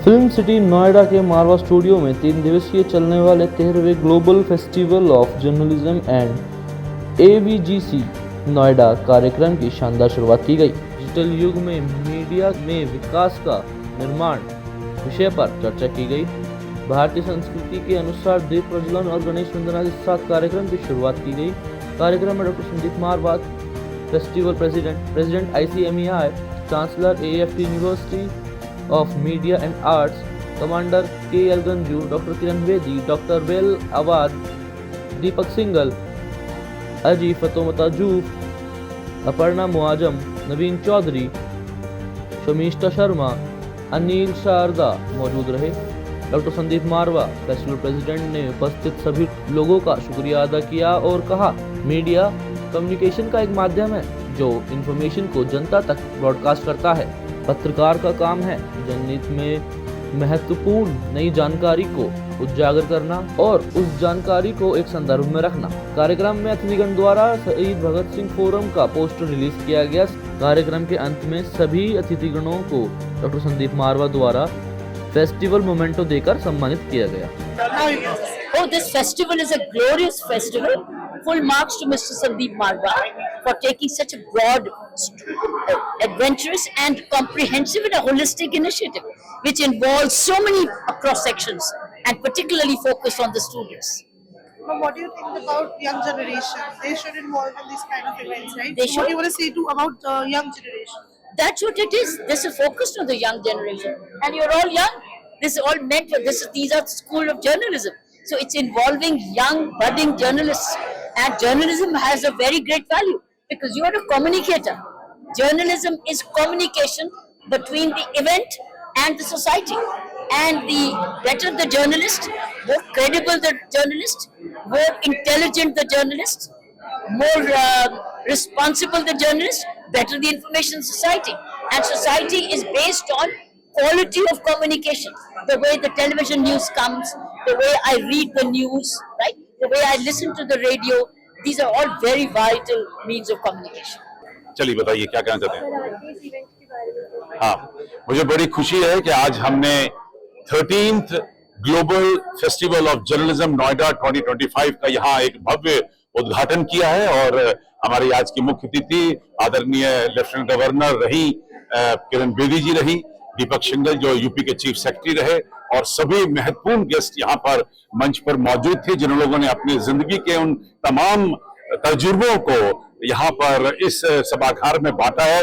Film city Noida के मारवा studio में 3 दिवसीय चलने वाले 13वें global festival of journalism and AVGC Noida कार्यक्रम की शानदार शुरुआत की गई। डिजिटल युग में मीडिया में विकास का निर्माण विषय पर चर्चा की गई। भारतीय संस्कृति के अनुसार दीप प्रज्वलन और गणेश वंदना के साथ कार्यक्रम की शुरुआत की गई। कार्यक्रम में doctor Sandeep Marwah, festival president ICMEI, chancellor AFT university of Media and Arts, Commander KL Ganju, Dr. Kiran Bedi, Dr. Bel Awad, Deepak Singhal, Aji Fatomata Joof, Aparna Muajam, Naveen Chaudhary, Shamishta Sharma, Anil Sharda मौजूद रहे। Doctor Sandeep Marwah, festival president, ने उपस्थित सभी लोगों का शुक्रिया अदा किया और कहा, मीडिया कम्युनिकेशन का एक माध्यम है जो इंफॉर्मेशन को जनता तक ब्रॉडकास्ट करता है। पत्रकार का काम है जनहित में महत्वपूर्ण नई जानकारी को उजागर करना और उस जानकारी को एक संदर्भ में रखना। कार्यक्रम में अतिथिगण द्वारा शहीद भगत सिंह फोरम का पोस्टर रिलीज किया गया। कार्यक्रम के अंत में सभी अतिथिगणों को डॉक्टर संदीप मारवा द्वारा फेस्टिवल मोमेंटो देकर सम्मानित किया गया। Oh, this festival is a glorious festival. Full marks to Mr. Sandeep Marwa for taking such a broad, adventurous and comprehensive and a holistic initiative, which involves so many cross sections and particularly focused on the students. But what do you think about young generation? They should involve in these kind of events, right? They So should. what do you want to say to about young generation? That's what it is. This is focused on the young generation, and you're all young. This is all meant for this. These are school of journalism, so it's involving young budding journalists, and journalism has a very great value because you're a communicator. Journalism is communication between the event and the society, and the better the journalist, more credible the journalist, more intelligent the journalist, more responsible the journalist, better the information society. And society is based on quality of communication. The way the television news comes, the way I read the news, right? The way I listen to the radio, these are all very vital means of communication. चलिए बताइए क्या कहना चाहते हैं। हाँ, मुझे बड़ी खुशी है कि आज हमने 13th global festival of journalism Noida 2025 का यहाँ एक भव्य उद्घाटन किया है और हमारी आज की मुख्य अतिथि आदरणीय लेफ्टिनेंट गवर्नर रही किरण बेदी जी रही, दीपक सिंघल जो यूपी के चीफ सेक्रेटरी रहे और सभी महत्वपूर्ण गेस्ट यहाँ पर मंच पर मौजूद थे जिन लोगों ने अपनी जिंदगी के उन तमाम तजुर्बों को यहाँ पर इस सभागार में बांटा है।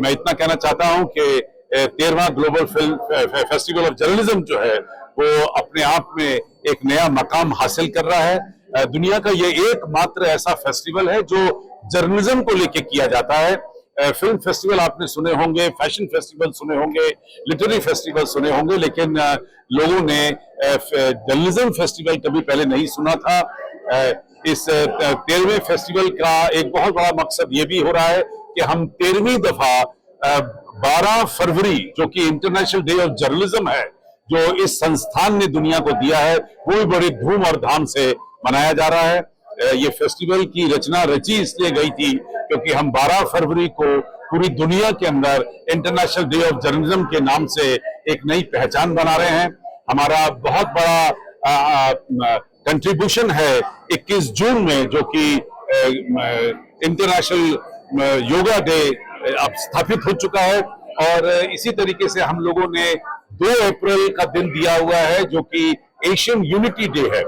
मैं इतना कहना चाहता हूँ कि 13वां global film festival of journalism जो है वो अपने आप में एक नया मकाम हासिल कर रहा है। दुनिया का ये एकमात्र ऐसा फेस्टिवल है जो जर्नलिज्म को लेके किया जाता है। फिल्म फेस्टिवल आपने सुने होंगे, फैशन फेस्टिवल सुने होंगे, लिटरेरी फेस्टिवल सुने होंगे, लेकिन लोगों ने जर्नलिज्म फेस्टिवल कभी पहले नहीं सुना था। इस 13वें फेस्टिवल का एक बहुत बड़ा मकसद ये भी हो रहा है कि हम 13वीं दफा 12 फरवरी जो कि इंटरनेशनल डे ऑफ जर्नलिज्म है, जो इस संस्थान ने दुनिया को दिया है, वो भी बड़ी धूम और धाम से मनाया जा रहा है। ये फेस्टिवल की रचना रची इसलिए गई थी क्योंकि हम 12 फरवरी को पूरी दुनिया के अंदर इंटरनेशनल डे ऑफ जर्नलिज्म के नाम से एक नई पहचान बना रहे हैं। हमारा बहुत बड़ा कंट्रीब्यूशन है 21 जून में जो कि इंटरनेशनल योगा डे अब स्थापित हो चुका है और इसी तरीके से हम लोगों ने 2 अप्रैल का दिन दिया हुआ है जो कि एशियन यूनिटी डे है।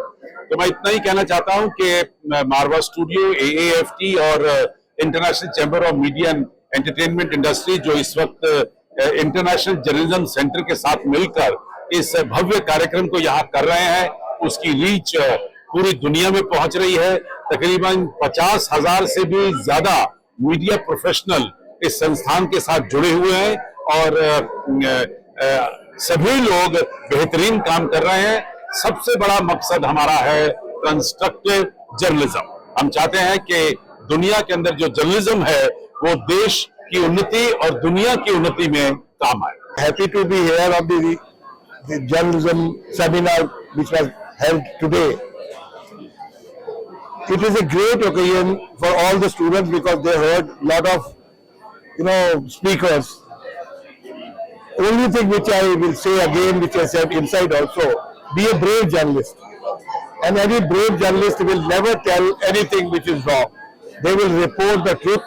तो मैं इतना ही कहना चाहता हूं कि मारवा स्टूडियो, AAFT और international chamber of media and entertainment industry जो इस वक्त इंटरनेशनल जर्नलिज्म सेंटर के साथ मिलकर इस भव्य कार्यक्रम को यहाँ कर रहे हैं, उसकी रीच पूरी दुनिया में पहुंच रही है। तकरीबन 50,000 से भी ज्यादा मीडिया प्रोफेशनल इस संस्थान के साथ जुड़े हुए हैं और सभी लोग बेहतरीन काम कर रहे हैं। सबसे बड़ा मकसद हमारा है कंस्ट्रक्टिव जर्नलिज्म। हम चाहते हैं कि दुनिया के अंदर जो जर्नलिज्म है वो देश की उन्नति और दुनिया की उन्नति में काम आए। Happy to be here of the journalism seminar which was held today. It is a great occasion for all the students because they heard lot of speakers only thing which I will say again, which I said inside also, be a brave journalist. And any brave journalist will never tell anything which is wrong. They will report the truth,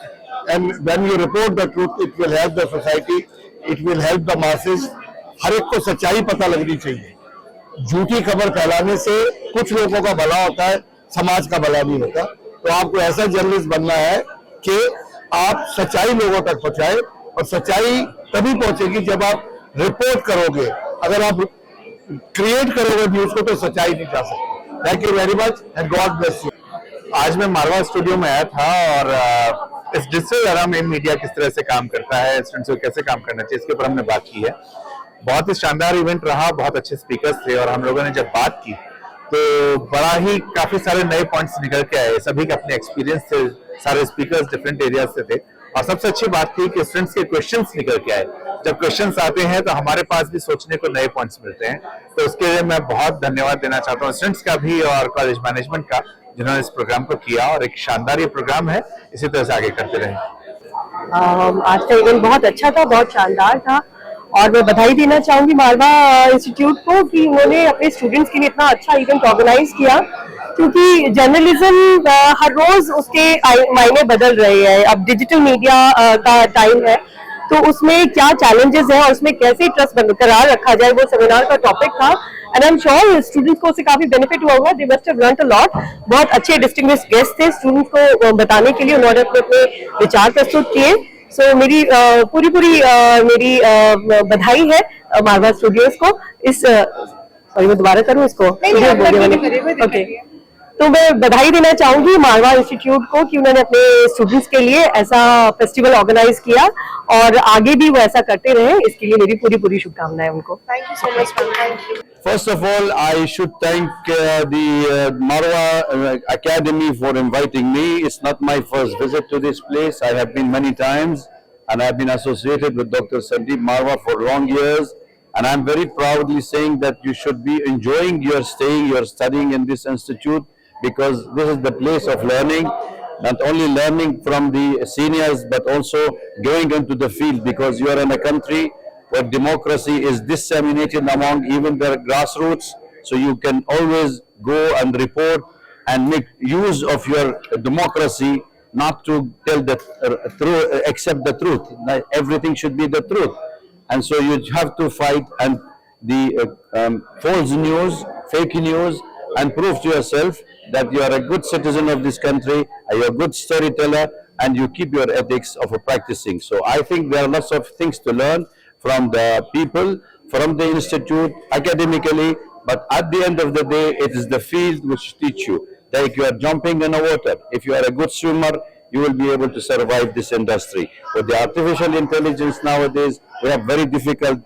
and when you report the truth, it will help the society, it will help the masses. हर एक को सच्चाई पता लगनी चाहिए. झूठी खबर फैलाने से कुछ लोगों का भला होता है, समाज का भला नहीं होता. तो आपको ऐसा जर्नलिस्ट बनना है कि आप सच्चाई लोगों तक पहुंचाए, और सच्चाई तभी पहुंचेगी जब आप रिपोर्ट करोगे. अगर आप क्रिएट करोगे न्यूज को तो सच्चाई नहीं जा सकती. Thank you very much and God bless you. आज मैं मारवा स्टूडियो में आया था और इस डिजिटल एरा में मीडिया किस तरह से काम करता है, स्टूडेंट्स को कैसे काम करना चाहिए, इसके ऊपर हमने बात की है. बहुत ही शानदार इवेंट रहा, बहुत अच्छे स्पीकर्स थे और हम लोगों ने जब बात की तो बड़ा ही काफी सारे नए पॉइंट्स निकल के आए. सभी के अपने एक्सपीरियंस थे, सारे स्पीकर्स डिफरेंट एरियाज से थे और सबसे अच्छी बात थी कि स्टूडेंट्स के क्वेश्चंस निकल के आए. जब क्वेश्चंस आते हैं तो हमारे पास भी सोचने को नए पॉइंट्स मिलते हैं. तो उसके लिए मैं बहुत धन्यवाद देना चाहता हूँ स्टूडेंट्स का भी और कॉलेज मैनेजमेंट का, जिन्होंने इस प्रोग्राम को किया. और एक शानदार ये प्रोग्राम है, इसी तरह से आगे करते रहें. आज का इवेंट बहुत अच्छा था, बहुत शानदार था और मैं बधाई देना चाहूंगी मारवा इंस्टीट्यूट को कि उन्होंने अपने स्टूडेंट्स के लिए इतना अच्छा इवेंट ऑर्गेनाइज किया. क्योंकि जर्नलिज्म हर रोज उसके मायने बदल रहे हैं. अब डिजिटल मीडिया का टाइम है तो उसमें क्या चैलेंजेस हैं और उसमें कैसे ट्रस्ट बरकरार रखा जाए, वो सेमिनार का टॉपिक था. And I am sure students को उससे काफी बेनिफिट हुआ होगा. They must have learned a lot. बहुत अच्छे डिस्टिंग्विश्ड गेस्ट थे स्टूडेंट्स को बताने के लिए, उन्होंने अपने विचार प्रस्तुत किए. सो मेरी पूरी मेरी बधाई है मारवा स्टूडियोज को. इस सॉरी मैं दोबारा करूँ इसको? ओके, तो मैं बधाई देना चाहूंगी मारवा इंस्टीट्यूट को कि उन्होंने अपने स्टूडेंट्स के लिए ऐसा फेस्टिवल ऑर्गेनाइज किया और आगे भी वो ऐसा करते रहे. इसके लिए मेरी पूरी शुभकामनाएं उनको. Thank you so much, ma'am. Thank you. First of all, I should thank the Marwa Academy for inviting me. It's not my first visit to this place. I have been many times and I have been associated with Dr. Sandeep Marwa for long years. And I'm very proudly saying that you should be enjoying your staying, your studying in this institute, because this is the place of learning. Not only learning from the seniors, but also going into the field, because you are in a country where democracy is disseminated among even the grassroots. So you can always go and report and make use of your democracy, not to tell the truth, accept the truth. Everything should be the truth. And so you have to fight and the false news, fake news, and prove to yourself that you are a good citizen of this country, you are a good storyteller, and you keep your ethics of practicing. So I think there are lots of things to learn from the people, from the institute, academically, but at the end of the day, it is the field which teach you. Like you are jumping in the water. If you are a good swimmer, you will be able to survive this industry. With the artificial intelligence nowadays, we have very difficult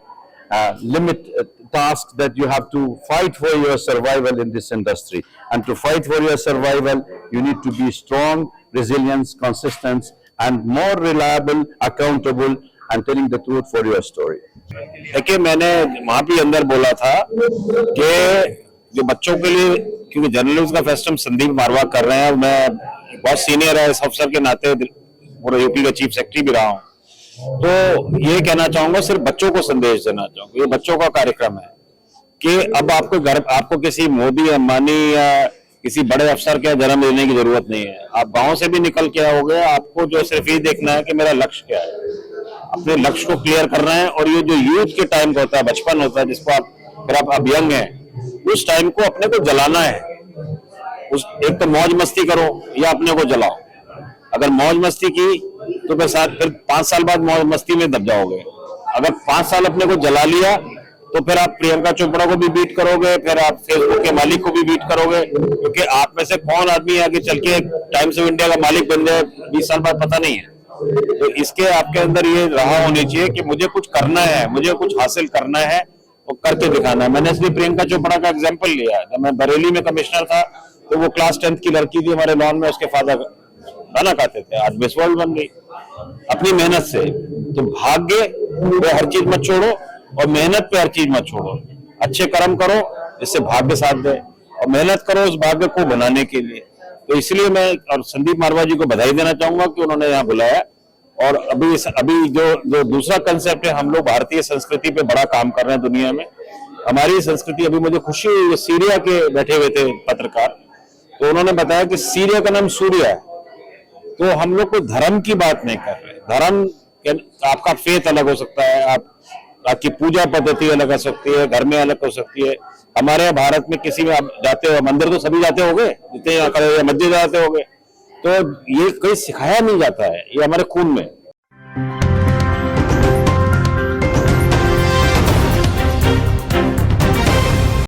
tasks that you have to fight for your survival in this industry. And to fight for your survival, you need to be strong, resilient, consistent, and more reliable, accountable, and telling the truth for your story. देखिए, मैंने वहाँ भी अंदर बोला था कि जो बच्चों के लिए, क्योंकि जर्नलिज्म का फेस्टिवल संदीप मारवा कर रहे हैं, मैं बहुत सीनियर है इस अफसर के नाते, पूरे यूपी का चीफ सेक्रेटरी भी रहा हूँ, तो ये कहना चाहूंगा, सिर्फ बच्चों को संदेश देना चाहूंगा. ये बच्चों का कार्यक्रम है कि अब आपको किसी मोदी, अंबानी या किसी बड़े अफसर के जन्म लेने की जरूरत नहीं है. आप गांव से भी निकल के आओगे, आपको जो सिर्फ ये देखना है कि मेरा लक्ष्य क्या है, अपने लक्ष्य को क्लियर करना है. और ये जो यूथ के टाइम का होता है, बचपन होता है, जिसको आप अब यंग हैं, उस टाइम को अपने को जलाना है. एक तो मौज मस्ती करो या अपने को जलाओ. अगर मौज मस्ती की तो फिर 5 साल बाद मौज मस्ती में दब जाओगे. अगर 5 साल अपने को जला लिया तो फिर आप प्रियंका चोपड़ा को भी बीट करोगे, फिर आप फेसबुक के मालिक को भी बीट करोगे, क्योंकि आप में से कौन आदमी आगे चल के टाइम्स ऑफ इंडिया का मालिक बन जाए 20 साल बाद पता नहीं है. तो इसके आपके अंदर ये रहा होनी चाहिए कि मुझे कुछ करना है, मुझे कुछ हासिल करना है, वो करके दिखाना है. मैंने इसलिए प्रियंका चोपड़ा का एग्जाम्पल लिया है. जब मैं बरेली में कमिश्नर था तो वो क्लास 10th की लड़की थी हमारे लॉन में, उसके फादर खाना खाते थे, आज मिस वर्ल्ड बन गई अपनी मेहनत से. तो भाग्य पे हर चीज मत छोड़ो और मेहनत पे हर चीज मत छोड़ो. अच्छे कर्म करो जिससे भाग्य साथ दे, और मेहनत करो उस भाग्य को बनाने के लिए. तो इसलिए मैं और संदीप मारवा जी को बधाई देना चाहूंगा कि उन्होंने यहाँ बुलाया और अभी जो दूसरा कंसेप्ट है, हम लोग भारतीय संस्कृति पे बड़ा काम कर रहे हैं दुनिया में। हमारी संस्कृति, अभी मुझे खुशी हुई, जो सीरिया के बैठे हुए थे पत्रकार, तो उन्होंने बताया कि सीरिया का नाम सूर्य है। तो हम लोग कोई धर्म की बात नहीं कर रहे। धर्म, आपका फेथ अलग हो सकता है, आपकी पूजा पद्धति अलग हो सकती है, घर में अलग हो सकती है। हमारे यहाँ भारत में किसी में आप जाते हो, मंदिर तो सभी जाते होंगे, जितने मस्जिद जाते होंगे, तो ये कोई सिखाया नहीं जाता है, ये हमारे खून में।